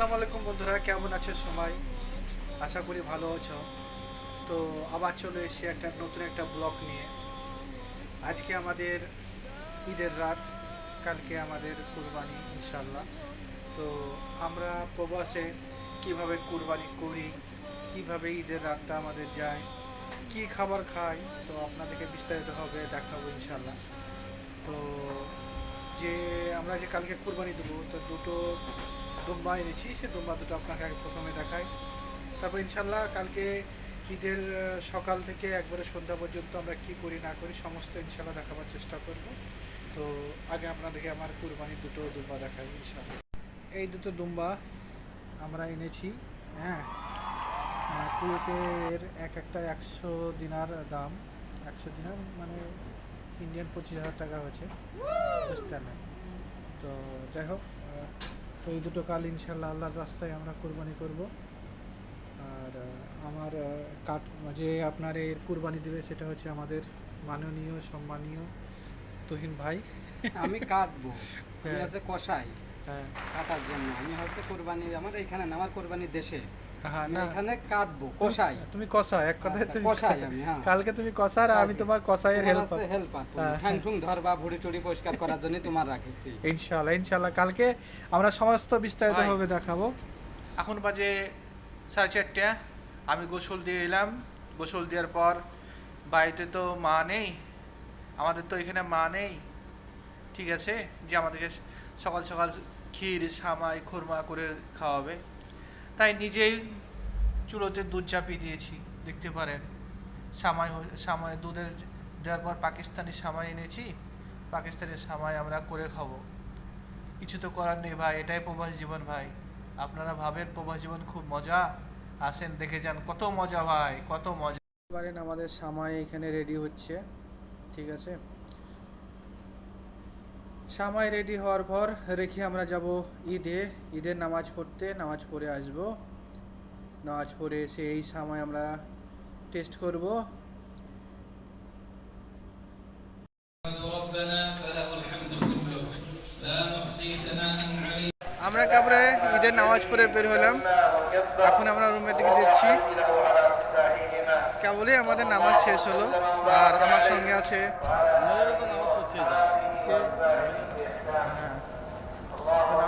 আসসালামু আলাইকুম বন্ধুরা, কেমন আছো সবাই? আশা করি ভালো আছো। তো আবার চলে এসেছি নতুন একটা ব্লগ নিয়ে। আজকে আমাদের ঈদের রাত, কালকে আমাদের কুরবানি ইনশাল্লাহ। তো আমরা প্রবাসে কিভাবে কুরবানি করি, কিভাবে ঈদের রাতটা আমাদের যায়, কি খাবার খাই, তো আপনাদেরকে বিস্তারিতভাবে দেখাবো ইনশাল্লাহ। তো যে আমরা যে কালকে কুরবানি দেবো, তো দুটো দুম্বা এনেছি, সে দুম্বা দুটো আপনাকে আগে প্রথমে দেখাই। তারপর ইনশাল্লাহ কালকে ঈদের সকাল থেকে একবারে সন্ধ্যা পর্যন্ত আমরা কি করি না করি সমস্ত ইনশাল্লাহ দেখাবার চেষ্টা করব। তো আগে আপনাদেরকে আমার কুরবানির দুটো দুম্বা দেখাই ইনশাল্লাহ। এই দুটো দুম্বা আমরা এনেছি। হ্যাঁ, কুয়েতের একটা 100 দিনার দাম। 100 দিনার মানে ইন্ডিয়ান 25,000 টাকা হয়েছে, বুঝতে না। তো যাই হোক, তো এই দুটো কাল ইনশাল্লাহ আল্লাহর রাস্তায় আমরা কোরবানি করব। আর আমার যে আপনার এর কুরবানি দেবে সেটা হচ্ছে আমাদের মাননীয় সম্মানীয় তুহিন ভাই। আমি কাটবো, আমি হ্যাঁ। হচ্ছে কষাই হ্যাঁ কাটার জন্য। আমি হচ্ছে কোরবানি আমার এইখানে না, আমার কোরবানি দেশে। হ্যাঁ, আমি না এখানে কাটবো, কষাই। তুমি কষা, এক কথায় আচ্ছা, তুমি কষাই আমি, হ্যাঁ। কালকে তুমি কষা আর আমি তোমার কষাইয়ের হেল্পার। হেল্পার, হ্যাঁ। ঠ্যাং ঠুং ধরবা, ভুড়ি টুড়ি পরিষ্কার করার জন্য তোমার রাখেছি। ইনশাল্লাহ ইনশাল্লাহ কালকে আমরা সমস্ত বিস্তারিতভাবে দেখাবো। এখন বাজে 4:30। আমি গোসল দিয়ে এলাম। গোসল দেওয়ার পর বাড়িতে তো মা নেই, আমাদের তো এখানে মা নেই, ঠিক আছে, যে আমাদেরকে সকাল সকাল ক্ষীর সামাই খুরমা করে খাওয়াবে। তাই নিজেই চুলোতে দুধ চাপিয়ে দিয়েছি, দেখতে পারেন। সামাই দুধের দেওয়ার পর পাকিস্তানি সামাই এনেছি, পাকিস্তানি সামাই আমরা করে খাবো। কিছু তো করার নেই ভাই, এটাই প্রবাস জীবন ভাই। আপনারা ভাবেন প্রবাস জীবন খুব মজা, আসেন দেখে যান কত মজা ভাই, কত মজা। পারেন আমাদের সামাই এখানে রেডি হচ্ছে, ঠিক আছে। সামাই রেডি হওয়ার পর রেখে আমরা যাব ঈদের নামাজ পড়তে। নামাজ পড়ে আসব, নামাজ পড়ে এসে এই সামাই আমরা টেস্ট করব। আমরা তারপরে ঈদের নামাজ পড়ে বের হলাম। এখন আমরা রুমের দিকে যাচ্ছি। কেবলই আমাদের নামাজ শেষ হলো, আর আমার সঙ্গে আছে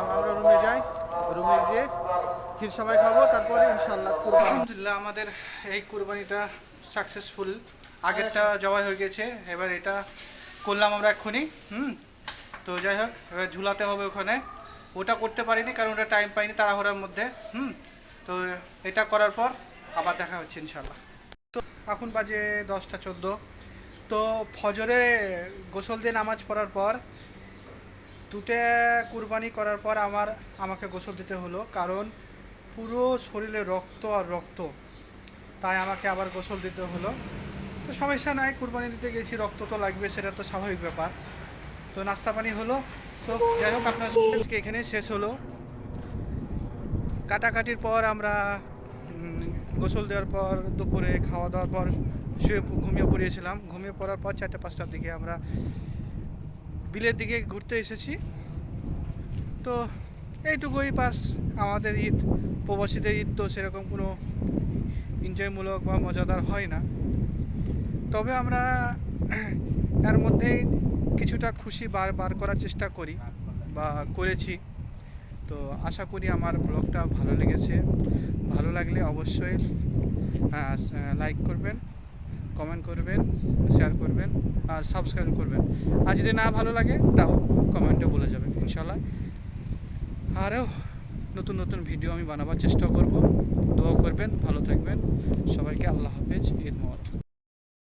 আমরা রুমে যাই, রুমে গিয়ে ক্ষীর সবাই খাবো, তারপরে ইনশাল্লাহ আলহামদুলিল্লাহ আমাদের এই কুরবানিটা সাকসেসফুল। আগেরটা জবাই হয়ে গেছে, এবার এটা করলাম আমরা এক্ষুনি। তো যাই হোক, এবার ঝুলাতে হবে ওখানে। ওটা করতে পারিনি কারণ ওটা টাইম পাইনি তাড়াহুড়ার মধ্যে। তো এটা করার পর আবার দেখা হচ্ছে ইনশাল্লাহ। তো এখন বাজে 10টা 14। তো ফজরে গোসল দিয়ে নামাজ পড়ার পর দুটো কুরবানি করার পর আমাকে গোসল দিতে হলো, কারণ পুরো শরীরে রক্ত আর রক্ত, তাই আমাকে আবার গোসল দিতে হলো। তো সমস্যা নাই, কুরবানি দিতে গেছি, রক্ত তো লাগবে, সেটা তো স্বাভাবিক ব্যাপার। তো নাস্তা পানি হলো। তো যাই হোক, আপনার আজকে এখানে শেষ হলো। কাটাকাটির পর আমরা গোসল দেওয়ার পর দুপুরে খাওয়া দাওয়ার পর ঘুমিয়ে পড়িয়েছিলাম। ঘুমিয়ে পড়ার পর 4টে 5টার দিকে আমরা বিলের দিকে ঘুরতে এসেছি। তো এইটুকুই পাস। আমাদের ঈদ, প্রবাসীদের ঈদ তো সেরকম কোনো এনজয়মূলক বা মজাদার হয় না, তবে আমরা এর মধ্যেই কিছুটা খুশি বার করার চেষ্টা করি বা করেছি। তো আশা করি আমার ব্লগটা ভালো লেগেছে। ভালো লাগলে অবশ্যই লাইক করবেন, কমেন্ট করবেন, শেয়ার করবেন আর সাবস্ক্রাইব করবেন। আর যদি না ভালো লাগে তাও কমেন্টে বলে যাবেন ইনশাল্লাহ। আরও নতুন নতুন ভিডিও আমি বানাবার চেষ্টা করব। দোয়া করবেন, ভালো থাকবেন সবাইকে। আল্লাহ হাফেজ, ঈদ মোবারক।